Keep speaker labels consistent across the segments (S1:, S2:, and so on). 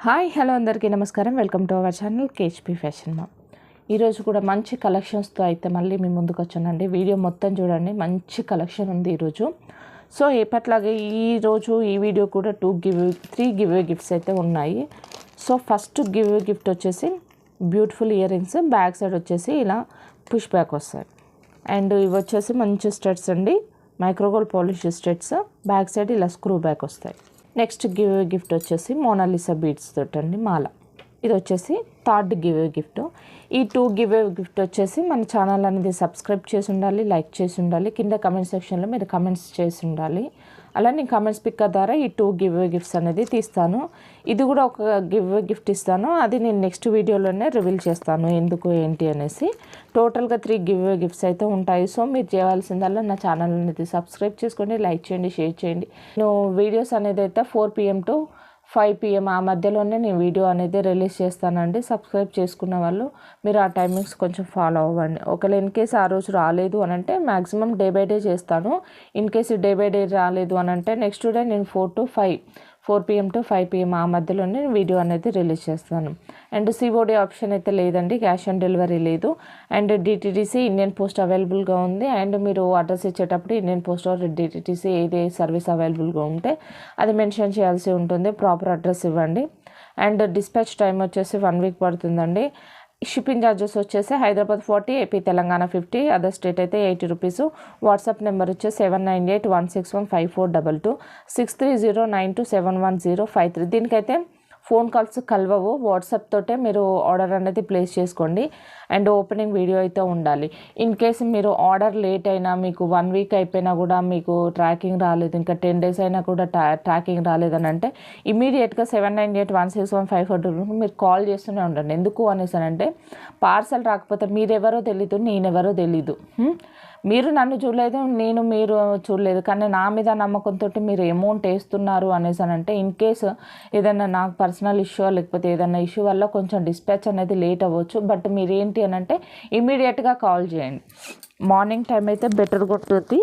S1: Hi hello అందరికీ నమస్కారం. Welcome to our channel KHP fashion mom. ఈరోజు కూడా మంచి కలెక్షన్స్తో అయితే మళ్ళీ మీ ముందుకు వచ్చానండి. వీడియో మొత్తం చూడండి, మంచి కలెక్షన్ ఉంది ఈరోజు. సో ఎప్పట్లాగే ఈరోజు ఈ వీడియో కూడా 3 గివ్ అవే గిఫ్ట్స్ అయితే ఉన్నాయి. So first give away gift వచ్చేసి beautiful earrings, back side వచ్చేసి ఇలా పుష్ బ్యాక్ వస్తాయి. అండ్ ఇవి వచ్చేసి మంచి స్టడ్స్ అండి, micro gold polish studs, back side ఇలా స్క్రూ బ్యాక్ వస్తాయి. నెక్స్ట్ గివ్ అవే గిఫ్ట్ వచ్చేసి మోనాలిసా బీడ్స్ తోటి అండి మాల. ఇది వచ్చేసి థర్డ్ గివ్ అవే గిఫ్ట్. ఈ 2 గివ్ అవే గిఫ్ట్ వచ్చేసి మన ఛానల్ అనేది సబ్స్క్రైబ్ చేసి ఉండాలి, లైక్ చేసి ఉండాలి, కింద కమెంట్ సెక్షన్లో మీరు కమెంట్స్ చేసి ఉండాలి. అలా నేను కమెంట్స్ పిక్కర్ ద్వారా ఈ 2 గివ్ అవే గిఫ్ట్స్ అనేది తీస్తాను. ఇది కూడా ఒక గివ్ అవే గిఫ్ట్ ఇస్తాను, అది నేను నెక్స్ట్ వీడియోలోనే రివీల్ చేస్తాను ఎందుకు ఏంటి అనేసి. టోటల్గా 3 గివ్ అవే గిఫ్ట్స్ అయితే ఉంటాయి. సో మీరు చేయాల్సిందల్లా నా ఛానల్ అనేది సబ్స్క్రైబ్ చేసుకోండి, లైక్ చేయండి, షేర్ చేయండి. నేను వీడియోస్ అనేది అయితే 4 PM to 5 PM ఆ మధ్యలోనే నేను వీడియో అనేది రిలీజ్ చేస్తానండి. సబ్స్క్రైబ్ చేసుకున్న వాళ్ళు మీరు ఆ టైమింగ్స్ కొంచెం ఫాలో అవ్వండి. ఒకవేళ ఇన్ కేసు ఆ రోజు రాలేదు అని అంటే మ్యాక్సిమం డే బై డే చేస్తాను. In case day by day రాలేదు అని అంటే నెక్స్ట్ డే నేను 4 PM to 5 PM ఆ మధ్యలోనే వీడియో అనేది రిలీజ్ చేస్తాను. అండ్ సిఓడి ఆప్షన్ అయితే లేదండి, క్యాష్ ఆన్ డెలివరీ లేదు. అండ్ డిటిడిసి ఇండియన్ పోస్ట్ అవైలబుల్గా ఉంది. అండ్ మీరు అడ్రస్ ఇచ్చేటప్పుడు ఇండియన్ పోస్ట్ ఆర్ డిటిడిసి ఏది సర్వీస్ అవైలబుల్గా ఉంటే అది మెన్షన్ చేయాల్సి ఉంటుంది. ప్రాపర్ అడ్రస్ ఇవ్వండి. అండ్ డిస్పాచ్ టైం వచ్చేసి 1 week పడుతుందండి. షిప్పింగ్ ఛార్జెస్ వచ్చేసి Hyderabad 40, AP Telangana 50, other state అయితే 80 రూపీస్. వాట్సాప్ నెంబర్ వచ్చేసి 7981615422, 6309271053. దీనికైతే ఫోన్ కాల్స్ కలవవు, వాట్సాప్ తోటే మీరు ఆర్డర్ అనేది ప్లేస్ చేసుకోండి. అండ్ ఓపెనింగ్ వీడియో అయితే ఉండాలి. ఇన్ కేసు మీరు ఆర్డర్ లేట్ అయినా, మీకు 1 week అయిపోయినా కూడా మీకు ట్రాకింగ్ రాలేదు, ఇంకా 10 days అయినా కూడా ట్రాకింగ్ రాలేదని అంటే ఇమీడియట్గా 7981615422 మీరు కాల్ చేస్తూనే ఉండండి. ఎందుకు అనేసి అంటే పార్సల్ రాకపోతే మీరెవరో తెలీదు, నేనెవరో తెలీదు. మీరు నన్ను చూడలేదు, నేను మీరు చూడలేదు, కానీ నా మీద నమ్మకంతో మీరు అమౌంట్ వేస్తున్నారు అనేసి అని అంటే ఇన్ కేసు ఏదైనా నాకు పర్సనల్ ఇష్యూ లేకపోతే ఏదైనా ఇష్యూ వల్ల కొంచెం డిస్పాచ్ అనేది లేట్ అవ్వచ్చు. బట్ మీరు ఏంటి అని అంటే ఇమీడియట్గా కాల్ చేయండి. మార్నింగ్ టైం అయితే బెటర్ కొట్టుద్ది.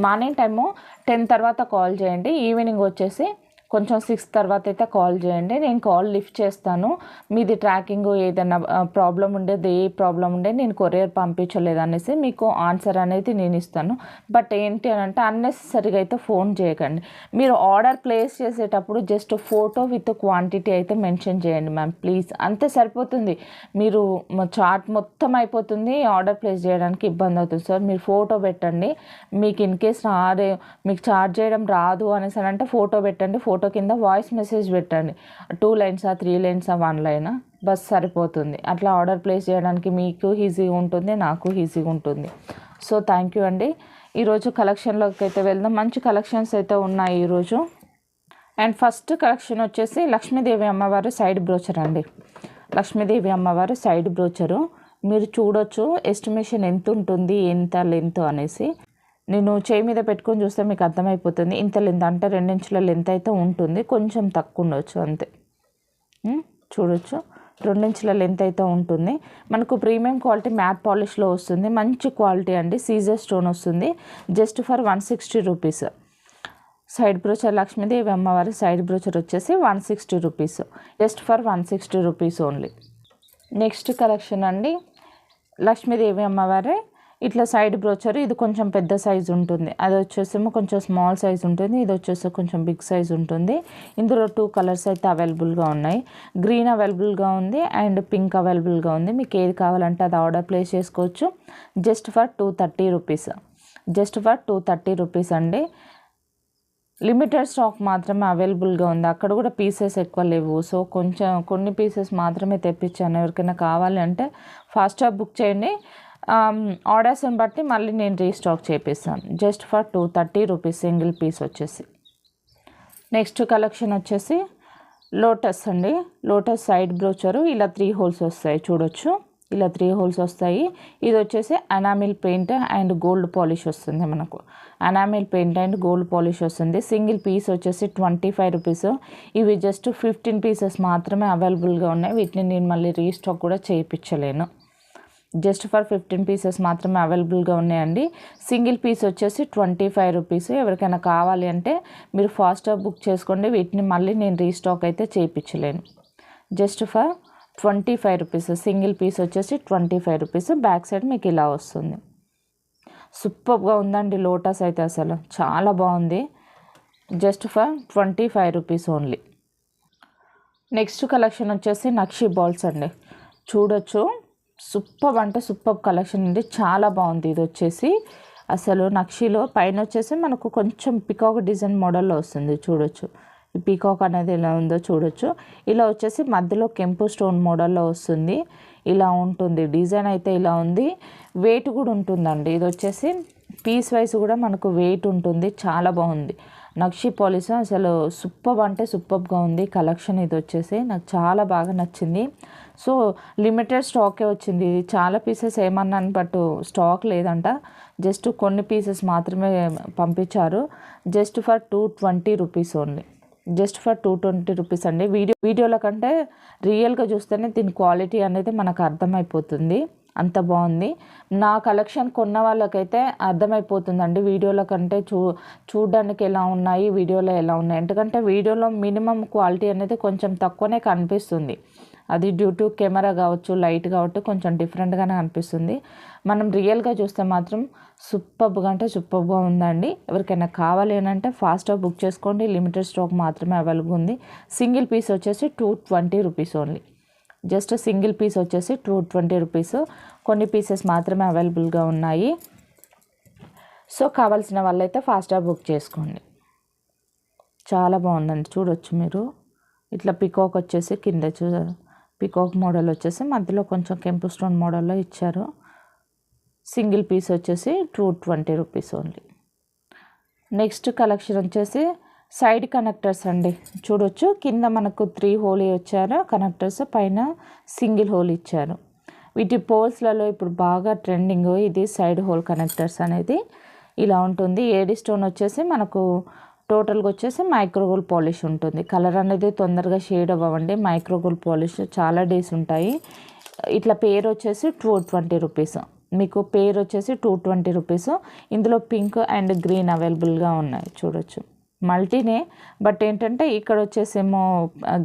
S1: మార్నింగ్ టైము 10 తర్వాత కాల్ చేయండి. ఈవినింగ్ వచ్చేసి కొంచెం 6 తర్వాత అయితే కాల్ చేయండి. నేను కాల్ లిఫ్ట్ చేస్తాను. మీది ట్రాకింగ్ ఏదైనా ప్రాబ్లం ఉండేది, ఏ ప్రాబ్లం ఉండే నేను కొరియర్ పంపించలేదు అనేసి మీకు ఆన్సర్ అనేది నేను ఇస్తాను. బట్ ఏంటి అని అంటే అన్నెసెసరీగా అయితే ఫోన్ చేయకండి. మీరు ఆర్డర్ ప్లేస్ చేసేటప్పుడు జస్ట్ ఫోటో విత్ క్వాంటిటీ అయితే మెన్షన్ చేయండి మ్యామ్ ప్లీజ్, అంతే సరిపోతుంది. మీరు చార్ట్ మొత్తం అయిపోతుంది, ఆర్డర్ ప్లేస్ చేయడానికి ఇబ్బంది అవుతుంది. సార్ మీరు ఫోటో పెట్టండి. మీకు ఇన్ కేస్ మీకు చార్జ్ చేయడం రాదు అనేసి అని అంటే ఫోటో పెట్టండి. ఫోటో కింద వాయిస్ మెసేజ్ పెట్టండి. 2 lines 3 lines 1 line బస్ సరిపోతుంది. అట్లా ఆర్డర్ ప్లేస్ చేయడానికి మీకు ఈజీగా ఉంటుంది, నాకు ఈజీగా ఉంటుంది. సో థ్యాంక్ యూ అండి. ఈరోజు కలెక్షన్లోకి అయితే వెళ్దాం. మంచి కలెక్షన్స్ అయితే ఉన్నాయి ఈరోజు. అండ్ ఫస్ట్ కలెక్షన్ వచ్చేసి లక్ష్మీదేవి అమ్మవారు సైడ్ బ్రోచర్ అండి. లక్ష్మీదేవి అమ్మవారు సైడ్ బ్రోచరు మీరు చూడొచ్చు. ఎస్టిమేషన్ ఎంత ఉంటుంది, ఎంత లెంత్ అనేసి నేను చేయి మీద పెట్టుకొని చూస్తే మీకు అర్థమైపోతుంది. ఇంత లెంత్ అంటే 2 inches లెంత్ అయితే ఉంటుంది, కొంచెం తక్కువ ఉండొచ్చు అంతే. చూడొచ్చు 2 inches లెంత్ అయితే ఉంటుంది. మనకు ప్రీమియం క్వాలిటీ మ్యాట్ పాలిష్లో వస్తుంది. మంచి క్వాలిటీ అండి. సీజర్ స్టోన్ వస్తుంది. Just for 160 rupees. Side brochure Lakshmidevi అమ్మవారి సైడ్ బ్రోచర్ వచ్చేసి 160 rupees. Just for 160 rupees only. Next collection అండి లక్ష్మీదేవి అమ్మవారి ఇట్లా సైడ్ బ్రోచర్. ఇది కొంచెం పెద్ద సైజు ఉంటుంది, అది వచ్చేసేమో కొంచెం స్మాల్ సైజ్ ఉంటుంది, ఇది వచ్చేసి కొంచెం బిగ్ సైజ్ ఉంటుంది. ఇందులో 2 కలర్స్ అయితే అవైలబుల్గా ఉన్నాయి. గ్రీన్ అవైలబుల్గా ఉంది అండ్ పింక్ అవైలబుల్గా ఉంది. మీకు ఏది కావాలంటే అది ఆర్డర్ ప్లేస్ చేసుకోవచ్చు. Just for 230 rupees. Just for 230 rupees అండి. లిమిటెడ్ స్టాక్ మాత్రమే అవైలబుల్గా ఉంది. అక్కడ కూడా పీసెస్ ఎక్కువ లేవు. సో కొన్ని పీసెస్ మాత్రమే తెప్పించాను. ఎవరికైనా కావాలి అంటే ఫాస్ట్గా బుక్ చేయండి. ఆర్డర్స్ని బట్టి మళ్ళీ నేను రీస్టాక్ చేపిస్తాను. Just for 230 rupees single piece వచ్చేసి. నెక్స్ట్ కలెక్షన్ వచ్చేసి లోటస్ అండి. లోటస్ సైడ్ బ్రోచరు ఇలా 3 holes వస్తాయి చూడొచ్చు. ఇలా 3 holes వస్తాయి. ఇది వచ్చేసి enamel paint and gold polish వస్తుంది. మనకు enamel paint and gold polish వస్తుంది. సింగిల్ పీస్ వచ్చేసి 25 రూపీస్. ఇవి జస్ట్ 15 pieces మాత్రమే అవైలబుల్గా ఉన్నాయి. వీటిని నేను మళ్ళీ రీస్టాక్ కూడా చేయించలేను. జస్ట్ ఫర్ 15 పీసెస్ మాత్రమే అవైలబుల్గా ఉన్నాయండి. సింగిల్ పీస్ వచ్చేసి 25 రూపీస్. ఎవరికైనా కావాలి అంటే మీరు ఫాస్ట్గా బుక్ చేసుకోండి. వీటిని మళ్ళీ నేను రీస్టాక్ అయితే చేయించలేను. Just for 25 rupees. Single piece వచ్చేసి 25 రూపీస్. బ్యాక్ సైడ్ మీకు ఇలా వస్తుంది. సూపర్గా ఉందండి లోటస్ అయితే, అసలు చాలా బాగుంది. Just for 25 rupees only. Next collection వచ్చేసి నక్షి బాల్స్ అండి. చూడొచ్చు, సూపర్ అంటే సూపర్ కలెక్షన్ అండి, చాలా బాగుంది. ఇది వచ్చేసి అసలు నక్షిలో పైన వచ్చేసి మనకు కొంచెం పికాక్ డిజైన్ మోడల్లో వస్తుంది. చూడొచ్చు ఈ పీకాక్ అనేది ఎలా ఉందో చూడొచ్చు. ఇలా వచ్చేసి మధ్యలో కెంపు స్టోన్ మోడల్లో వస్తుంది. ఇలా ఉంటుంది డిజైన్ అయితే, ఇలా ఉంది. వెయిట్ కూడా ఉంటుందండి. ఇది వచ్చేసి పీస్ వైజ్ కూడా మనకు వెయిట్ ఉంటుంది. చాలా బాగుంది. నక్షి పాలిష్ అసలు సూపర్ అంటే సూపర్గా ఉంది కలెక్షన్. ఇది వచ్చేసి నాకు చాలా బాగా నచ్చింది. సో లిమిటెడ్ స్టాకే వచ్చింది. ఇది చాలా పీసెస్ ఏమన్నాను, బట్ స్టాక్ లేదంట. జస్ట్ కొన్ని పీసెస్ మాత్రమే పంపించారు. Just for 220 rupees only. Just for 220 rupees అండి. వీడియోల కంటే రియల్గా చూస్తేనే దీని క్వాలిటీ అనేది మనకు అర్థమైపోతుంది. అంత బాగుంది. నా కలెక్షన్ కొన్న వాళ్ళకైతే అర్థమైపోతుందండి వీడియోల కంటే. చూడడానికి ఎలా ఉన్నాయి, వీడియోలో ఎలా ఉన్నాయి. ఎందుకంటే వీడియోలో మినిమం క్వాలిటీ అనేది కొంచెం తక్కువనే కనిపిస్తుంది. అది డ్యూ టు కెమెరా కావచ్చు, లైట్ కాబట్టి కొంచెం డిఫరెంట్గానే అనిపిస్తుంది. మనం రియల్గా చూస్తే మాత్రం సూపర్గా అంటే సూపర్గా ఉందండి. ఎవరికైనా కావాలి అని అంటే ఫాస్ట్గా బుక్ చేసుకోండి. లిమిటెడ్ స్టాక్ మాత్రమే అవైలబుల్ ఉంది. సింగిల్ పీస్ వచ్చేసి 220 rupees only. Just single piece వచ్చేసి 220 రూపీస్. కొన్ని పీసెస్ మాత్రమే అవైలబుల్గా ఉన్నాయి. సో కావాల్సిన వాళ్ళైతే ఫాస్ట్గా బుక్ చేసుకోండి. చాలా బాగుందండి. చూడొచ్చు మీరు, ఇట్లా పికాక్ వచ్చేసి కింద పికాక్ మోడల్ వచ్చేసి మధ్యలో కొంచెం కెంపు స్టోన్ మోడల్లో ఇచ్చారు. సింగిల్ పీస్ వచ్చేసి 220 రూపీస్ ఓన్లీ. నెక్స్ట్ కలెక్షన్ వచ్చేసి సైడ్ కనెక్టర్స్ అండి. చూడొచ్చు, కింద మనకు 3 హోల్ వచ్చారు కనెక్టర్స్, పైన సింగిల్ హోల్ ఇచ్చారు. వీటి పోల్స్లలో ఇప్పుడు బాగా ట్రెండింగ్ ఇది సైడ్ హోల్ కనెక్టర్స్ అనేది. ఇలా ఉంటుంది. ఏడి స్టోన్ వచ్చేసి మనకు టోటల్గా వచ్చేసి మైక్రోగోల్ పాలిష్ ఉంటుంది. కలర్ అనేది తొందరగా షేడ్ అవ్వండి. మైక్రోగోల్ పాలిష్ చాలా డేస్ ఉంటాయి. ఇట్లా పేరు వచ్చేసి 220 రూపీస్. మీకు పేరు వచ్చేసి 220 రూపీస్. ఇందులో పింక్ అండ్ గ్రీన్ అవైలబుల్గా ఉన్నాయి. చూడొచ్చు, మల్టీనే, బట్ ఏంటంటే ఇక్కడ వచ్చేసేమో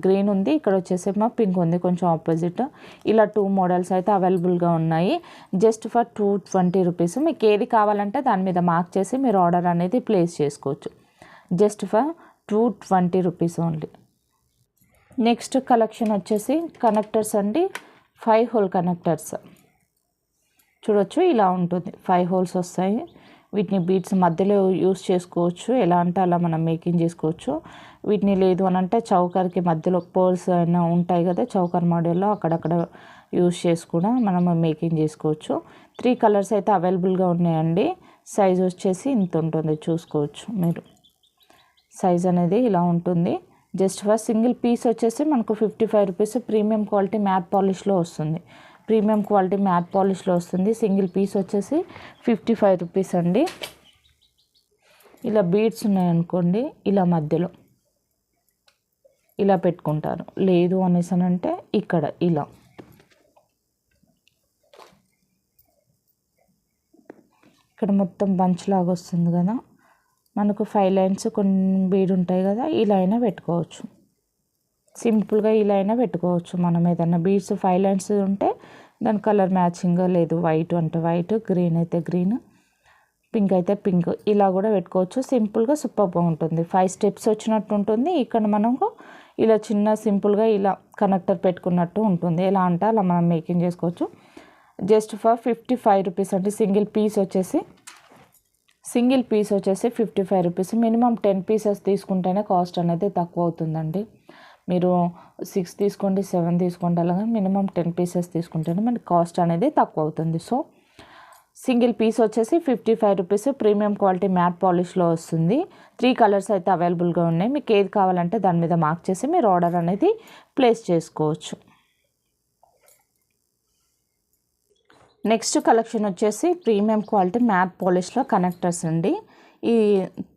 S1: గ్రీన్ ఉంది, ఇక్కడ వచ్చేసేమో పింక్ ఉంది, కొంచెం ఆపోజిట్. ఇలా 2 మోడల్స్ అయితే అవైలబుల్గా ఉన్నాయి. Just for 220 rupees. మీకు ఏది కావాలంటే దాని మీద మార్క్ చేసి మీరు ఆర్డర్ అనేది ప్లేస్ చేసుకోవచ్చు. Just for 220 rupees only. Next collection వచ్చేసి కనెక్టర్స్ అండి. 5 హోల్ కనెక్టర్స్. చూడొచ్చు, ఇలా ఉంటుంది. 5 హోల్స్ వస్తాయి. వీటిని బీడ్స్ మధ్యలో యూస్ చేసుకోవచ్చు. ఎలా అంటే అలా మనం మేకింగ్ చేసుకోవచ్చు. వీటిని లేదు అని అంటే చౌకర్కి మధ్యలో పోల్స్ అయినా ఉంటాయి కదా, చౌకర్ మోడల్లో అక్కడక్కడ యూస్ చేసి కూడా మనం మేకింగ్ చేసుకోవచ్చు. 3 కలర్స్ అయితే అవైలబుల్గా ఉన్నాయండి. సైజ్ వచ్చేసి ఇంత ఉంటుంది, చూసుకోవచ్చు మీరు. సైజ్ అనేది ఇలా ఉంటుంది. జస్ట్ ఫర్ సింగిల్ పీస్ వచ్చేసి మనకు 55 రూపీస్. ప్రీమియం క్వాలిటీ మ్యాట్ పాలిష్లో వస్తుంది. ప్రీమియం క్వాలిటీ మ్యాట్ పాలిష్లో వస్తుంది. సింగిల్ పీస్ వచ్చేసి 55 రూపీస్ అండి. ఇలా బీడ్స్ ఉన్నాయనుకోండి, ఇలా మధ్యలో ఇలా పెట్టుకుంటారు. లేదు అనేసి అంటే ఇక్కడ ఇలా ఇక్కడ మొత్తం బంచ్ లాగా వస్తుంది కదా, మనకు 5 లైన్స్ కొన్ని బీడ్ ఉంటాయి కదా, ఇలా అయినా పెట్టుకోవచ్చు. సింపుల్గా ఇలా అయినా పెట్టుకోవచ్చు. మనం ఏదైనా బీడ్స్ 5 లైన్స్ ఉంటే దాని కలర్ మ్యాచింగ్, లేదు వైట్ అంటే వైట్, గ్రీన్ అయితే గ్రీన్, పింక్ అయితే పింక్, ఇలా కూడా పెట్టుకోవచ్చు. సింపుల్గా సూపర్గా ఉంటుంది. 5 స్టెప్స్ వచ్చినట్టు ఉంటుంది. ఇక్కడ మనకు ఇలా చిన్న సింపుల్గా ఇలా కనెక్టర్ పెట్టుకున్నట్టు ఉంటుంది. ఎలా అంటే అలా మనం మేకింగ్ చేసుకోవచ్చు. జస్ట్ ఫర్ 55 రూపీస్ అంటే సింగిల్ పీస్ వచ్చేసి 55 రూపీస్. మినిమం 10 పీసెస్ తీసుకుంటేనే కాస్ట్ అనేది తక్కువ అవుతుందండి. మీరు 6 తీసుకోండి, 7 తీసుకోండి, అలాగే మినిమం 10 పీసెస్ తీసుకుంటేనే మనకి కాస్ట్ అనేది తక్కువ అవుతుంది. సో సింగిల్ పీస్ వచ్చేసి 55 రూపీస్. ప్రీమియం క్వాలిటీ మ్యాట్ పాలిష్లో వస్తుంది. 3 కలర్స్ అయితే అవైలబుల్గా ఉన్నాయి. మీకు ఏది కావాలంటే దాని మీద మార్క్ చేసి మీరు ఆర్డర్ అనేది ప్లేస్ చేసుకోవచ్చు. నెక్స్ట్ కలెక్షన్ వచ్చేసి ప్రీమియం క్వాలిటీ మ్యాట్ పాలిష్లో కనెక్టర్స్ అండి. ఈ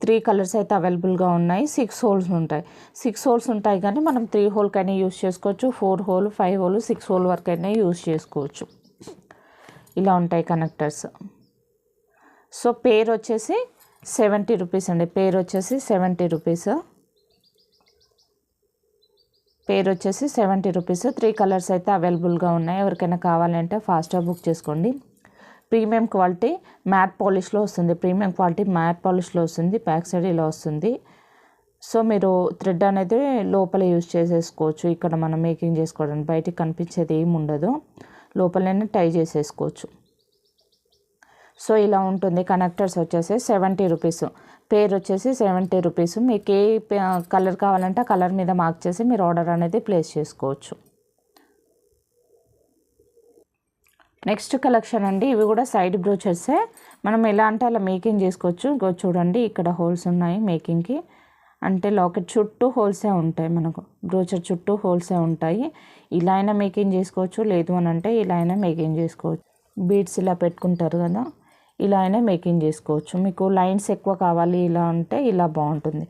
S1: 3 కలర్స్ అయితే అవైలబుల్గా ఉన్నాయి. 6 హోల్స్ ఉంటాయి. 6 హోల్స్ ఉంటాయి కానీ మనం 3 హోల్కైనా యూస్ చేసుకోవచ్చు. 4 హోల్, 5 హోల్, 6 హోల్ వరకైనా యూస్ చేసుకోవచ్చు. ఇలా ఉంటాయి కనెక్టర్స్. సో పేర్ వచ్చేసి 70 రూపీస్ అండి. పేర్ వచ్చేసి 70 రూపీస్. పేర్ వచ్చేసి 70 రూపీస్. 3 కలర్స్ అయితే అవైలబుల్గా ఉన్నాయి. ఎవరికైనా కావాలంటే ఫాస్ట్గా బుక్ చేసుకోండి. ప్రీమియం క్వాలిటీ మ్యాట్ పాలిష్లో వస్తుంది. ప్రీమియం క్వాలిటీ మ్యాట్ పాలిష్లో వస్తుంది. బ్యాక్ సైడ్ ఇలా వస్తుంది. సో మీరు థ్రెడ్ అనేది లోపల యూజ్ చేసేసుకోవచ్చు. ఇక్కడ మనం మేకింగ్ చేసుకోవడానికి బయటికి కనిపించేది ఏమి ఉండదు. లోపలనే టై చేసేసుకోవచ్చు. సో ఇలా ఉంటుంది. కనెక్టర్స్ వచ్చేసి 70 రూపీస్. పేర్ వచ్చేసి 70 రూపీస్. మీకు ఏ కలర్ కావాలంటే ఆ కలర్ మీద మార్క్ చేసి మీరు ఆర్డర్ అనేది ప్లేస్ చేసుకోవచ్చు. నెక్స్ట్ కలెక్షన్ అండి. ఇవి కూడా సైడ్ బ్రోచర్సే. మనం ఎలా అంటే అలా మేకింగ్ చేసుకోవచ్చు. ఇంకో చూడండి, ఇక్కడ హోల్స్ ఉన్నాయి మేకింగ్కి. అంటే లాకెట్ చుట్టూ హోల్సే ఉంటాయి. మనకు బ్రోచర్ చుట్టూ హోల్సే ఉంటాయి. ఇలా అయినా మేకింగ్ చేసుకోవచ్చు, లేదు అని అంటే ఇలా అయినా మేకింగ్ చేసుకోవచ్చు. బీడ్స్ ఇలా పెట్టుకుంటారు కదా, ఇలా అయినా మేకింగ్ చేసుకోవచ్చు. మీకు లైన్స్ ఎక్కువ కావాలి ఇలా అంటే ఇలా బాగుంటుంది.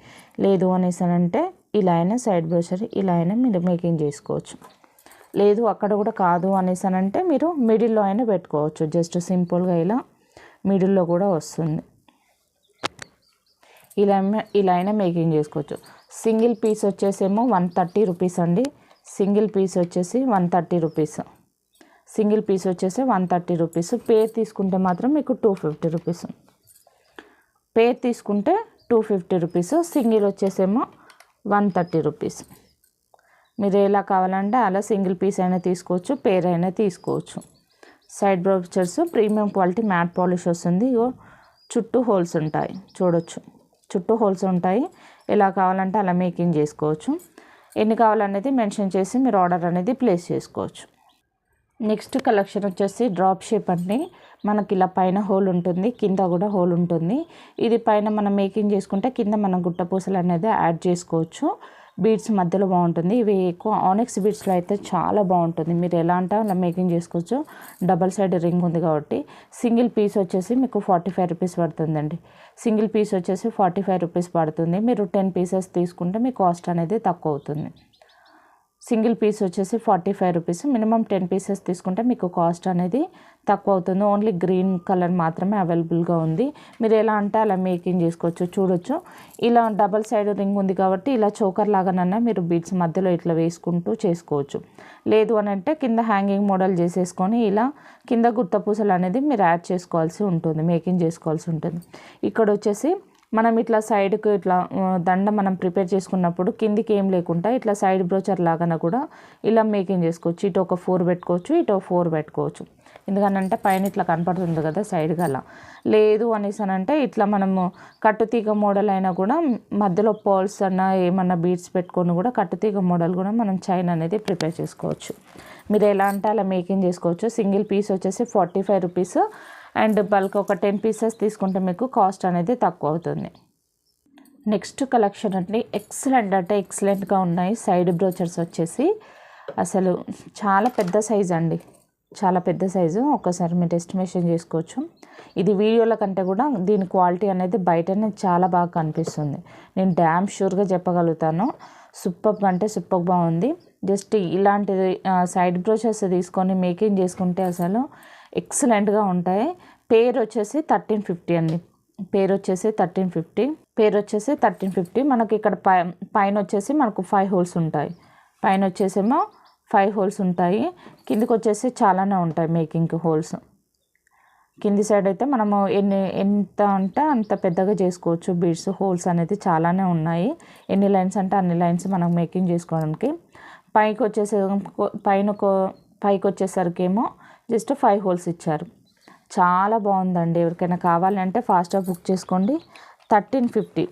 S1: లేదు అనేసి అంటే ఇలా అయినా సైడ్ బ్రోచర్ ఇలా అయినా మీరు మేకింగ్ చేసుకోవచ్చు. లేదు అక్కడ కూడా కాదు అనేసి అంటే మీరు మిడిల్లో అయినా పెట్టుకోవచ్చు. జస్ట్ సింపుల్గా ఇలా మిడిల్లో కూడా వస్తుంది. ఇలా అయినా మేకింగ్ చేసుకోవచ్చు. సింగిల్ పీస్ వచ్చేసేమో 130 రూపీస్ అండి. సింగిల్ పీస్ వచ్చేసి 130 రూపీస్. సింగిల్ పీస్ వచ్చేసి 130 రూపీస్. పేర్ తీసుకుంటే మాత్రం మీకు 250 రూపీస్. పేర్ తీసుకుంటే 250 రూపీస్. సింగిల్ వచ్చేసేమో 130 రూపీస్. మీరు ఎలా కావాలంటే అలా సింగిల్ పీస్ అయినా తీసుకోవచ్చు, పేర్ అయినా తీసుకోవచ్చు. Side brochures premium quality matte polish వస్తుంది. చుట్టూ హోల్స్ ఉంటాయి, చూడొచ్చు. చుట్టూ హోల్స్ ఉంటాయి. ఎలా కావాలంటే అలా మేకింగ్ చేసుకోవచ్చు. ఎన్ని కావాలనేది మెన్షన్ చేసి మీరు ఆర్డర్ అనేది ప్లేస్ చేసుకోవచ్చు. నెక్స్ట్ కలెక్షన్ వచ్చేసి డ్రాప్ షేప్ అండి. మనకి ఇలా పైన హోల్ ఉంటుంది, కింద కూడా హోల్ ఉంటుంది. ఇది పైన మనం మేకింగ్ చేసుకుంటే కింద మనం గుట్టపూసలు అనేది యాడ్ చేసుకోవచ్చు. బీడ్స్ మధ్యలో బాగుంటుంది. ఇవి ఎక్కువ ఆనెక్స్ బీడ్స్లో అయితే చాలా బాగుంటుంది. మీరు ఎలా అంటే అలా మేకింగ్ చేసుకోవచ్చు. డబల్ సైడ్ రింగ్ ఉంది కాబట్టి. సింగిల్ పీస్ వచ్చేసి మీకు 45 రూపీస్ పడుతుందండి. సింగిల్ పీస్ వచ్చేసి 45 రూపీస్ పడుతుంది. మీరు 10 పీసెస్ తీసుకుంటే మీ కాస్ట్ అనేది తక్కువ అవుతుంది. సింగిల్ పీస్ వచ్చేసి 45 రూపీస్. మినిమం 10 పీసెస్ తీసుకుంటే మీకు కాస్ట్ అనేది తక్కువ అవుతుంది. ఓన్లీ గ్రీన్ కలర్ మాత్రమే అవైలబుల్గా ఉంది. మీరు ఎలా అంటే అలా మేకింగ్ చేసుకోవచ్చు. చూడొచ్చు, ఇలా డబల్ సైడ్ రింగ్ ఉంది కాబట్టి ఇలా చోకర్ లాగానన్నా మీరు బీడ్స్ మధ్యలో ఇట్లా వేసుకుంటూ చేసుకోవచ్చు. లేదు అని అంటే కింద హ్యాంగింగ్ మోడల్ చేసేసుకొని ఇలా కింద గుత్తపూసలు అనేది మీరు యాడ్ చేసుకోవాల్సి ఉంటుంది, మేకింగ్ చేసుకోవాల్సి ఉంటుంది. ఇక్కడ వచ్చేసి మనం ఇట్లా సైడ్కి ఇట్లా దండ మనం ప్రిపేర్ చేసుకున్నప్పుడు కిందికి ఏం లేకుండా ఇట్లా సైడ్ బ్రోచర్ లాగా కూడా ఇలా మేకింగ్ చేసుకోవచ్చు. ఇటు ఒక 4 పెట్టుకోవచ్చు, ఇటు 4 పెట్టుకోవచ్చు. ఎందుకనంటే పైన ఇట్లా కనపడుతుంది కదా సైడ్గా. అలా లేదు అనేసి అంటే ఇట్లా మనము కట్టుతీగ మోడల్ అయినా కూడా మధ్యలో పర్ల్స్ అన్న ఏమన్నా బీడ్స్ పెట్టుకొని కూడా కట్టుతీగ మోడల్ కూడా మనం చైన్ అనేది ప్రిపేర్ చేసుకోవచ్చు. మీరు ఎలా అంటే అలా మేకింగ్ చేసుకోవచ్చు. సింగిల్ పీస్ వచ్చేసి 45 రూపీస్. అండ్ బల్క్ ఒక 10 పీసెస్ తీసుకుంటే మీకు కాస్ట్ అనేది తక్కువ అవుతుంది. నెక్స్ట్ కలెక్షన్ అండి. ఎక్సలెంట్ అంటే ఎక్సలెంట్గా ఉన్నాయి సైడ్ బ్రోచర్స్ వచ్చేసి. అసలు చాలా పెద్ద సైజ్ అండి, చాలా పెద్ద సైజు. ఒకసారి మీరు ఎస్టిమేషన్ చేసుకోవచ్చు. ఇది వీడియోల కంటే కూడా దీని క్వాలిటీ అనేది బయటనే చాలా బాగా కనిపిస్తుంది. నేను డ్యామ్ షూర్గా చెప్పగలుగుతాను. సూపర్ అంటే సూపర్ బాగుంది. జస్ట్ ఇలాంటి సైడ్ బ్రోచర్స్ తీసుకొని మేకింగ్ చేసుకుంటే అసలు ఎక్సలెంట్గా ఉంటాయి. పేర్ వచ్చేసి 1350 అండి. పేర్ వచ్చేసి 1350. పేర్ వచ్చేసి 1350. మనకి ఇక్కడ పైన వచ్చేసి మనకు 5 హోల్స్ ఉంటాయి. పైన వచ్చేసేమో 5 హోల్స్ ఉంటాయి. కిందికి వచ్చేసి చాలానే ఉంటాయి మేకింగ్ హోల్స్. కింది సైడ్ అయితే మనము ఎంత అంటే అంత పెద్దగా చేసుకోవచ్చు. బీడ్స్ హోల్స్ అనేది చాలానే ఉన్నాయి. ఎన్ని లైన్స్ అంటే అన్ని లైన్స్ మనం మేకింగ్ చేసుకోవడానికి. పైకి వచ్చేసరికేమో జస్ట్ 5 హోల్స్ ఇచ్చారు. చాలా బాగుందండి. ఎవరికైనా కావాలంటే ఫాస్ట్గా బుక్ చేసుకోండి. 1350.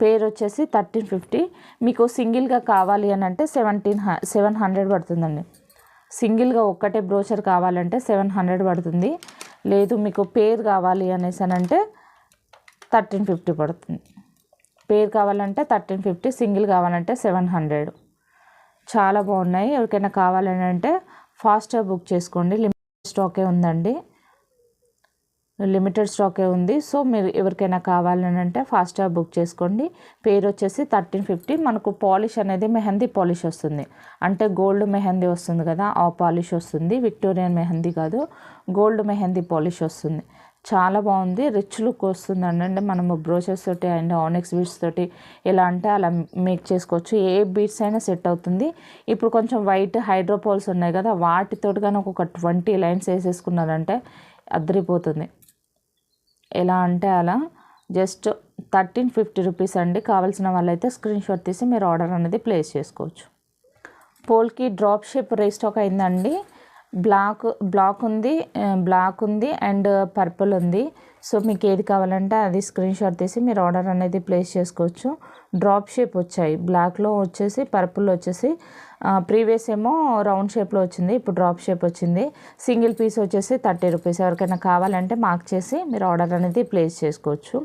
S1: పేర్ వచ్చేసి 1350. మీకు సింగిల్గా కావాలి అని అంటే 700 పడుతుందండి. సింగిల్గా ఒక్కటే బ్రోచర్ కావాలంటే 700 పడుతుంది. లేదు మీకు పేర్ కావాలి అనేసి అంటే 1350 పడుతుంది. పేర్ కావాలంటే 1350, సింగిల్ కావాలంటే 700. చాలా బాగున్నాయి. ఎవరికైనా కావాలని అంటే ఫాస్ట్గా బుక్ చేసుకోండి. లిమిటెడ్ స్టాకే ఉందండి. లిమిటెడ్ స్టాకే ఉంది. సో మీరు ఎవరికైనా కావాలని అంటే ఫాస్ట్గా బుక్ చేసుకోండి. పేరు వచ్చేసి 1350. మనకు పాలిష్ అనేది మెహందీ పాలిష్ వస్తుంది, అంటే గోల్డ్ మెహందీ వస్తుంది కదా, ఆ పాలిష్ వస్తుంది. విక్టోరియన్ మెహందీ కాదు, గోల్డ్ మెహందీ పాలిష్ వస్తుంది. చాలా బాగుంది, రిచ్ లుక్ వస్తుంది అంటే మనము బ్రోచెస్ తోటి అండ్ ఆనెక్స్ బీడ్స్ తోటి ఎలా అంటే అలా మేక్ చేసుకోవచ్చు. ఏ బీడ్స్ అయినా సెట్ అవుతుంది. ఇప్పుడు కొంచెం వైట్ హైడ్రోపోల్స్ ఉన్నాయి కదా, వాటితోటి కానీ ఒక 20 లైన్స్ వేసేసుకున్నారంటే అద్దరిపోతుంది. ఎలా అంటే అలా. జస్ట్ 1350 రూపీస్ అండి. కావాల్సిన వాళ్ళైతే స్క్రీన్ షాట్ తీసి మీరు ఆర్డర్ అనేది ప్లేస్ చేసుకోవచ్చు. పోల్కి డ్రాప్ షేప్ రీస్టాక్ అయిందండి. బ్లాక్ ఉంది అండ్ పర్పుల్ ఉంది. సో మీకు ఏది కావాలంటే అది స్క్రీన్ షాట్ తీసి మీరు ఆర్డర్ అనేది ప్లేస్ చేసుకోవచ్చు. డ్రాప్ షేప్ వచ్చాయి, బ్లాక్లో వచ్చేసి పర్పుల్ వచ్చేసి ప్రీవియస్ ఏమో రౌండ్ షేప్లో వచ్చింది, ఇప్పుడు డ్రాప్ షేప్ వచ్చింది. సింగిల్ పీస్ వచ్చేసి 30 రూపీస్. ఎవరికైనా కావాలంటే మార్క్ చేసి మీరు ఆర్డర్ అనేది ప్లేస్ చేసుకోవచ్చు.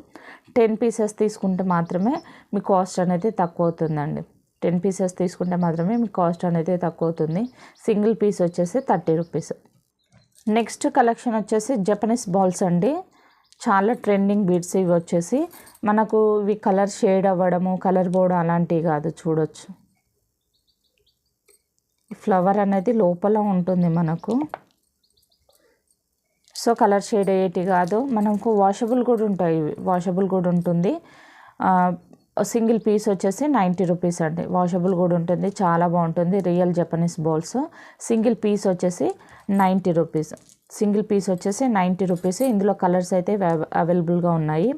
S1: 10 పీసెస్ తీసుకుంటే మాత్రమే మీ కాస్ట్ అనేది తక్కువ అవుతుందండి. 10 పీసెస్ తీసుకుంటే మాత్రమే మీ కాస్ట్ అనేది తక్కువ అవుతుంది. సింగిల్ పీస్ వచ్చేసి 30 రూపీస్. నెక్స్ట్ కలెక్షన్ వచ్చేసి జపనీస్ బాల్స్ అండి. చాలా ట్రెండింగ్ బీడ్స్ ఇవి వచ్చేసి మనకు ఇవి కలర్ షేడ్ అవ్వడము, కలర్ పోవడం అలాంటివి కాదు. చూడొచ్చు, ఫ్లవర్ అనేది లోపల ఉంటుంది మనకు. సో కలర్ షేడ్ అయ్యేటి కాదు, మనకు వాషబుల్ కూడా ఉంటాయి. వాషబుల్ కూడా ఉంటుంది. సింగిల్ పీస్ వచ్చేసి 90 రూపీస్ అండి. వాషబుల్ కూడా ఉంటుంది, చాలా బాగుంటుంది. Real Japanese balls. Single piece వచ్చేసి 90 రూపీస్. సింగిల్ పీస్ వచ్చేసి 90 రూపీస్. ఇందులో కలర్స్ అయితే అవైలబుల్గా ఉన్నాయి.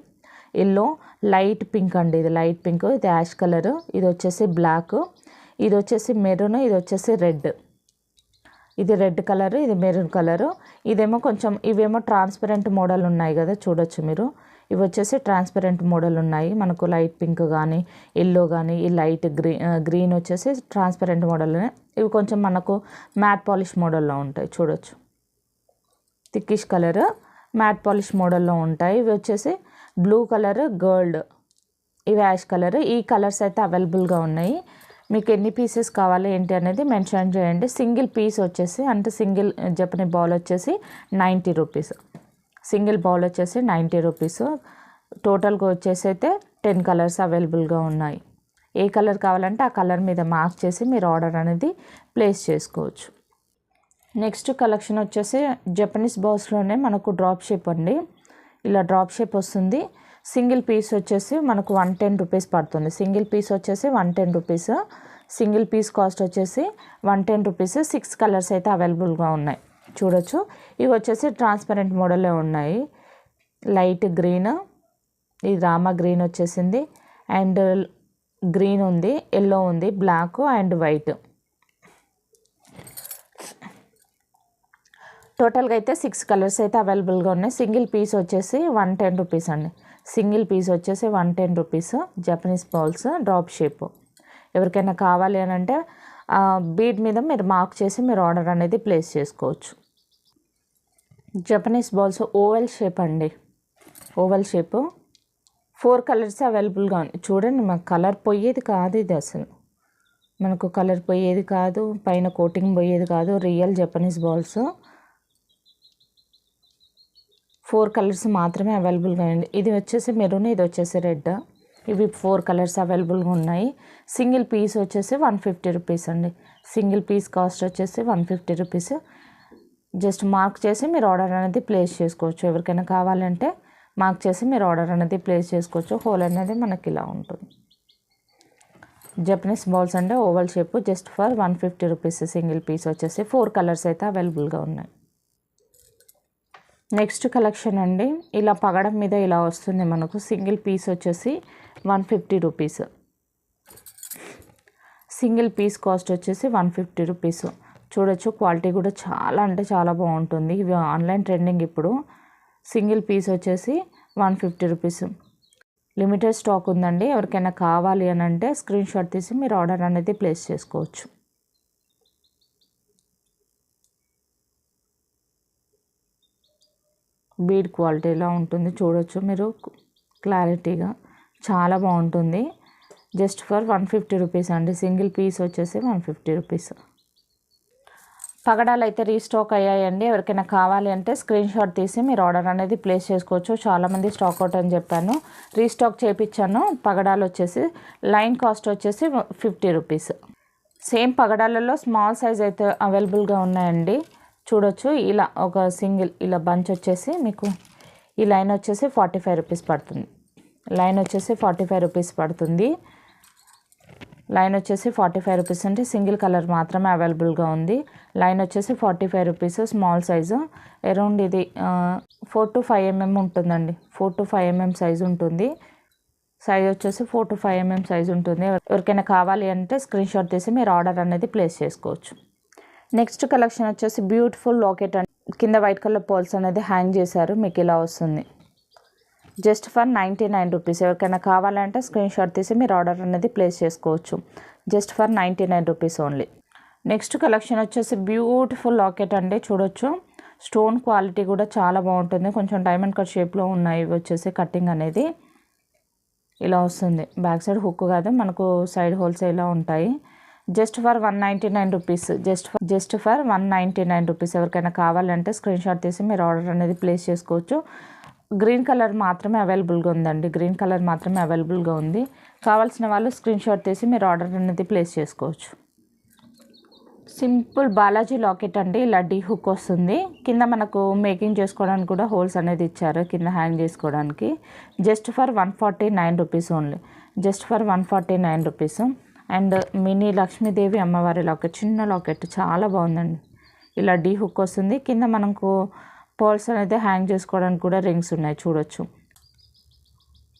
S1: ఎల్లో, లైట్ పింక్ అండి, ఇది లైట్ పింక్, ఇది యాష్ కలర్, ఇది వచ్చేసి బ్లాక్, ఇది వచ్చేసి మెరూన్, ఇది వచ్చేసి రెడ్. ఇది రెడ్ కలర్, ఇది మెరూన్ కలరు. ఇదేమో కొంచెం, ఇవేమో ట్రాన్స్పరెంట్ మోడల్ ఉన్నాయి కదా, చూడొచ్చు మీరు. ఇవి వచ్చేసి ట్రాన్స్పరెంట్ మోడల్ ఉన్నాయి మనకు. లైట్ పింక్ కానీ ఎల్లో కానీ, ఈ లైట్ గ్రీన్ వచ్చేసి ట్రాన్స్పరెంట్ మోడల్. ఇవి కొంచెం మనకు మ్యాట్ పాలిష్ మోడల్లో ఉంటాయి. చూడొచ్చు, థిక్కిష్ కలర్ మ్యాట్ పాలిష్ మోడల్లో ఉంటాయి. ఇవి వచ్చేసి బ్లూ కలర్, గోల్డ్, ఇవి యాష్ కలర్. ఈ కలర్స్ అయితే అవైలబుల్గా ఉన్నాయి. మీకు ఎన్ని పీసెస్ కావాలి ఏంటి అనేది మెన్షన్ చేయండి. సింగిల్ పీస్ వచ్చేసి అంటే సింగిల్ జపనీ బాల్ వచ్చేసి 90 రూపీస్. సింగిల్ బౌల్ వచ్చేసి 90 రూపీస్. టోటల్గా వచ్చేసి అయితే 10 కలర్స్ అవైలబుల్గా ఉన్నాయి. ఏ కలర్ కావాలంటే ఆ కలర్ మీద మార్క్ చేసి మీరు ఆర్డర్ అనేది ప్లేస్ చేసుకోవచ్చు. నెక్స్ట్ కలెక్షన్ వచ్చేసి జపనీస్ బాల్స్లోనే మనకు డ్రాప్ షేప్ అండి. ఇలా డ్రాప్ షేప్ వస్తుంది. సింగిల్ పీస్ వచ్చేసి మనకు 110 రూపీస్ పడుతుంది. సింగిల్ పీస్ వచ్చేసి 110 రూపీస్. సింగిల్ పీస్ కాస్ట్ వచ్చేసి 110 రూపీస్. 6 కలర్స్ అయితే అవైలబుల్గా ఉన్నాయి. చూడొచ్చు, ఇవి వచ్చేసి ట్రాన్స్పరెంట్ మోడల్లో ఉన్నాయి. లైట్ గ్రీన్, ఇది రామా గ్రీన్ వచ్చేసింది, అండ్ గ్రీన్ ఉంది, ఎల్లో ఉంది, బ్లాక్ అండ్ వైట్. టోటల్గా అయితే 6 కలర్స్ అయితే అవైలబుల్గా ఉన్నాయి. సింగిల్ పీస్ వచ్చేసి 110 రూపీస్ అండి. సింగిల్ పీస్ వచ్చేసి 110 rupees. Japanese balls drop shape. ఎవరికైనా కావాలి అని అంటే బీడ్ మీద మీరు మార్క్ చేసి మీరు ఆర్డర్ అనేది ప్లేస్ చేసుకోవచ్చు. జపనీస్ బాల్స్ ఓవెల్ షేప్ అండి. ఓవెల్ షేప్ 4 కలర్స్ అవైలబుల్గా ఉన్నాయి. చూడండి, మనకు కలర్ పోయేది కాదు, ఇది అసలు మనకు కలర్ పోయేది కాదు, పైన కోటింగ్ పోయేది కాదు. రియల్ జపనీస్ బాల్స్ 4 కలర్స్ మాత్రమే అవైలబుల్గా ఉంది. ఇది వచ్చేసి మెరూన్, ఇది వచ్చేసి రెడ్. ఇవి 4 కలర్స్ అవైలబుల్గా ఉన్నాయి. సింగిల్ పీస్ వచ్చేసి 150 రూపీస్ అండి. సింగిల్ పీస్ కాస్ట్ వచ్చేసి 150 రూపీస్. జస్ట్ మార్క్ చేసి మీరు ఆర్డర్ అనేది ప్లేస్ చేసుకోవచ్చు. ఎవరికైనా కావాలంటే మార్క్ చేసి మీరు ఆర్డర్ అనేది ప్లేస్ చేసుకోవచ్చు. హోల్ అనేది మనకి ఇలా ఉంటుంది. జపనీస్ బాల్స్ అంటే oval shape, just for 150 rupees. Single piece వచ్చేసి 4 కలర్స్ అయితే అవైలబుల్గా ఉన్నాయి. నెక్స్ట్ కలెక్షన్ అండి. ఇలా పగడం మీద ఇలా వస్తుంది మనకు. సింగిల్ పీస్ వచ్చేసి 150 రూపీస్. సింగిల్ పీస్ కాస్ట్ వచ్చేసి 150 రూపీస్. చూడొచ్చు, క్వాలిటీ కూడా చాలా అంటే చాలా బాగుంటుంది. ఇవి ఆన్లైన్ ట్రెండింగ్ ఇప్పుడు. సింగిల్ పీస్ వచ్చేసి 150 రూపీస్. లిమిటెడ్ స్టాక్ ఉందండి. ఎవరికైనా కావాలి అని అంటే స్క్రీన్ షాట్ తీసి మీరు ఆర్డర్ అనేది ప్లేస్ చేసుకోవచ్చు. బీడ్ క్వాలిటీ ఇలా ఉంటుంది. చూడొచ్చు మీరు క్లారిటీగా, చాలా బాగుంటుంది. జస్ట్ ఫర్ 150 రూపీస్ అండి. సింగిల్ పీస్ వచ్చేసి 150 రూపీస్. పగడాలు అయితే రీస్టాక్ అయ్యాయండి. ఎవరికైనా కావాలి అంటే స్క్రీన్ షాట్ తీసి మీరు ఆర్డర్ అనేది ప్లేస్ చేసుకోవచ్చు. చాలామంది స్టాక్ అవుట్ అని చెప్పాను, రీస్టాక్ చేయించాను. పగడాలు వచ్చేసి లైన్ కాస్ట్ వచ్చేసి 50 రూపీస్. సేమ్ పగడాలలో స్మాల్ సైజ్ అయితే అవైలబుల్గా ఉన్నాయండి. చూడొచ్చు, ఇలా ఒక సింగిల్ ఇలా బంచ్ వచ్చేసి మీకు ఈ లైన్ వచ్చేసి 45 రూపీస్ పడుతుంది. లైన్ వచ్చేసి 45 రూపీస్ పడుతుంది. లైన్ వచ్చేసి 45 రూపీస్ అంటే సింగిల్ కలర్ మాత్రమే అవైలబుల్గా ఉంది. లైన్ వచ్చేసి 45 రూపీస్, స్మాల్ సైజు. అరౌండ్ ఇది 4 to 5 mm ఉంటుందండి. 4 to 5 mm సైజు ఉంటుంది. సైజ్ వచ్చేసి 4 to 5 mm సైజు ఉంటుంది. ఎవరికైనా కావాలి అంటే స్క్రీన్ షాట్ తీసి మీరు ఆర్డర్ అనేది ప్లేస్ చేసుకోవచ్చు. నెక్స్ట్ కలెక్షన్ వచ్చేసి బ్యూటిఫుల్ లాకెట్ అండి. కింద వైట్ కలర్ పోల్స్ అనేది హ్యాంగ్ చేశారు. మీకు ఇలా వస్తుంది. Just for 99 rupees. ఎవరికైనా కావాలంటే స్క్రీన్ షాట్ తీసి మీరు ఆర్డర్ అనేది ప్లేస్ చేసుకోవచ్చు. Just for 99 rupees only. Next collection వచ్చేసి బ్యూటిఫుల్ లాకెట్ అండి. చూడొచ్చు, స్టోన్ క్వాలిటీ కూడా చాలా బాగుంటుంది. కొంచెం డైమండ్ కట్ షేప్లో ఉన్నాయి. ఇవి వచ్చేసి కటింగ్ అనేది ఇలా వస్తుంది. బ్యాక్ సైడ్ హుక్ కాదు, మనకు సైడ్ హోల్స్ ఇలా ఉంటాయి. Just for 199 rupees. Just for 199 rupees. ఎవరికైనా కావాలంటే స్క్రీన్ షాట్ తీసి మీరు ఆర్డర్ అనేది ప్లేస్ చేసుకోవచ్చు. గ్రీన్ కలర్ మాత్రమే అవైలబుల్గా ఉందండి. గ్రీన్ కలర్ మాత్రమే అవైలబుల్గా ఉంది. కావాల్సిన వాళ్ళు స్క్రీన్ షాట్ తీసి మీరు ఆర్డర్ అనేది ప్లేస్ చేసుకోవచ్చు. సింపుల్ బాలాజీ లాకెట్ అండి. ఇలా డీ హుక్ వస్తుంది. కింద మనకు మేకింగ్ చేసుకోవడానికి కూడా హోల్స్ అనేది ఇచ్చారు కింద హ్యాంగ్ చేసుకోవడానికి. Just for 149 rupees only. Just for 149 rupees. And mini Lakshmidevi అమ్మవారి లాకెట్, చిన్న లాకెట్, చాలా బాగుందండి. ఇలా డీ హుక్ వస్తుంది. కింద మనకు పర్ల్స్ అనేది హ్యాంగ్ చేసుకోవడానికి కూడా రింగ్స్ ఉన్నాయి. చూడొచ్చు,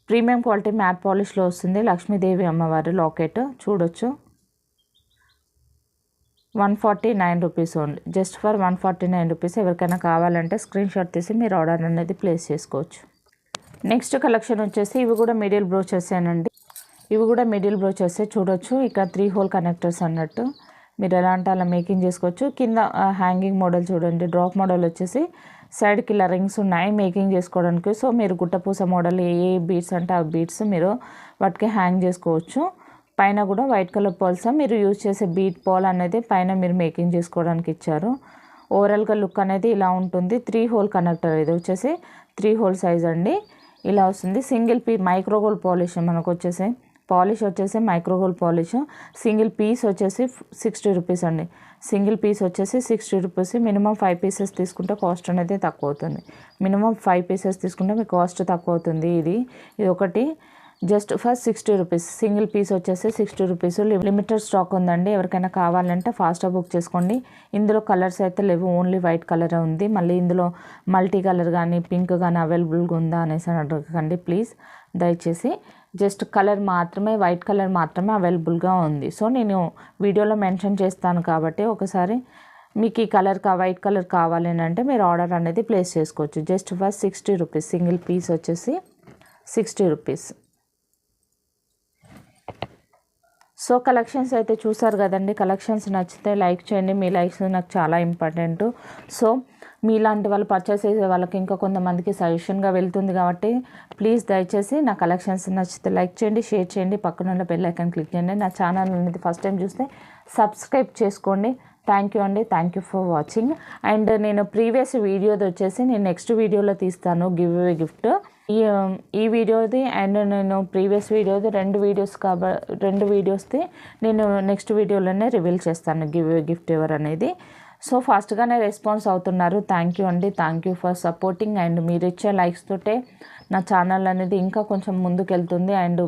S1: ప్రీమియం క్వాలిటీ మ్యాట్ పాలిష్లో వస్తుంది. లక్ష్మీదేవి అమ్మవారి లాకెట్ చూడొచ్చు. 149 rupees only. Just for 149 rupees. ఎవరికైనా కావాలంటే స్క్రీన్ షాట్ తీసి మీరు ఆర్డర్ అనేది ప్లేస్ చేసుకోవచ్చు. నెక్స్ట్ కలెక్షన్ వచ్చేసి ఇవి కూడా మిడిల్ బ్రోచెస్ ఏనండి. ఇవి కూడా మిడిల్ బ్రోచెస్ చూడొచ్చు. ఇక్కడ 3 హోల్ కనెక్టర్స్ అన్నట్టు మీరు ఎలా అంటే అలా మేకింగ్ చేసుకోవచ్చు. కింద హ్యాంగింగ్ మోడల్ చూడండి. డ్రాప్ మోడల్ వచ్చేసి సైడ్కి ఇలా రింగ్స్ ఉన్నాయి మేకింగ్ చేసుకోవడానికి. సో మీరు గుట్టపూస మోడల్ ఏ బీడ్స్ అంటే ఆ బీడ్స్ మీరు వాటికి హ్యాంగ్ చేసుకోవచ్చు. పైన కూడా వైట్ కలర్ పర్ల్స్ మీరు యూజ్ చేసే బీట్ పాల్ అనేది పైన మీరు మేకింగ్ చేసుకోవడానికి ఇచ్చారు. ఓవరాల్గా లుక్ అనేది ఇలా ఉంటుంది. 3 హోల్ కనెక్టర్. ఇది వచ్చేసి 3 హోల్ సైజ్ అండి. ఇలా వస్తుంది. సింగిల్ మైక్రోగోల్డ్ పాలిష్ మనకు వచ్చేసి పాలిష్ వచ్చేసి మైక్రోగోల్డ్ పాలిష్. సింగిల్ పీస్ వచ్చేసి 60 రూపీస్ అండి. సింగిల్ పీస్ వచ్చేసి 60 రూపీస్. మినిమం 5 పీసెస్ తీసుకుంటే కాస్ట్ అనేది తక్కువ అవుతుంది. మినిమం 5 పీసెస్ తీసుకుంటే మీకు కాస్ట్ తక్కువ అవుతుంది. ఇది ఒకటి just for 60 rupees. Single piece వచ్చేసి 60 రూపీస్. లిమిటెడ్ స్టాక్ ఉందండి. ఎవరికైనా కావాలంటే ఫాస్ట్గా బుక్ చేసుకోండి. ఇందులో కలర్స్ అయితే లేవు, ఓన్లీ వైట్ కలర్ ఉంది. మళ్ళీ ఇందులో మల్టీ కలర్ కానీ పింక్ కానీ అవైలబుల్గా ఉందా అనేసి అడగకండి ప్లీజ్, దయచేసి. జస్ట్ కలర్ మాత్రమే, వైట్ కలర్ మాత్రమే అవైలబుల్గా ఉంది. సో నేను వీడియోలో మెన్షన్ చేస్తాను కాబట్టి ఒకసారి మీకు ఈ కలర్ వైట్ కలర్ కావాలి అంటే మీరు ఆర్డర్ అనేది ప్లేస్ చేసుకోవచ్చు. Just for 60 rupees. Single piece వచ్చేసి 60 రూపీస్. సో కలెక్షన్స్ అయితే చూసారు కదండి. కలెక్షన్స్ నచ్చితే లైక్ చేయండి. మీ లైక్స్ నాకు చాలా ఇంపార్టెంట్. సో మీలాంటి వాళ్ళు పర్చేస్ చేసే వాళ్ళకి ఇంకా కొంతమందికి సజెషన్గా వెళ్తుంది కాబట్టి ప్లీజ్ దయచేసి నా కలెక్షన్స్ నచ్చితే లైక్ చేయండి, షేర్ చేయండి, పక్కన ఉన్న బెల్ ఐకాన్ క్లిక్ చేయండి. నా ఛానల్ అనేది ఫస్ట్ టైం చూస్తే సబ్స్క్రైబ్ చేసుకోండి. థ్యాంక్ యూ అండి. Thank you for watching. And నేను ప్రీవియస్ వీడియోది వచ్చేసి నేను నెక్స్ట్ వీడియోలో తీస్తాను గివ్ అవే గిఫ్ట్. ఈ వీడియోది అండ్ నేను ప్రీవియస్ వీడియోది రెండు వీడియోస్ది నేను నెక్స్ట్ వీడియోలోనే రివీల్ చేస్తాను గివ్ అవే గిఫ్ట్ ఎవరు అనేది. సో ఫాస్ట్గానే రెస్పాన్స్ అవుతున్నారు. థ్యాంక్ యూ అండి. Thank you for supporting. And మీరు ఇచ్చే లైక్స్ తోటే నా ఛానల్ అనేది ఇంకా కొంచెం ముందుకు వెళ్తుంది. అండ్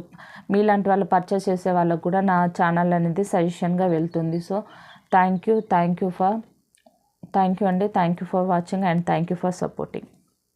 S1: మీలాంటి వాళ్ళు పర్చేస్ చేసే వాళ్ళకు కూడా నా ఛానల్ అనేది సజెషన్గా వెళ్తుంది. సో థ్యాంక్ యూ అండి. Thank you for watching and thank you for supporting.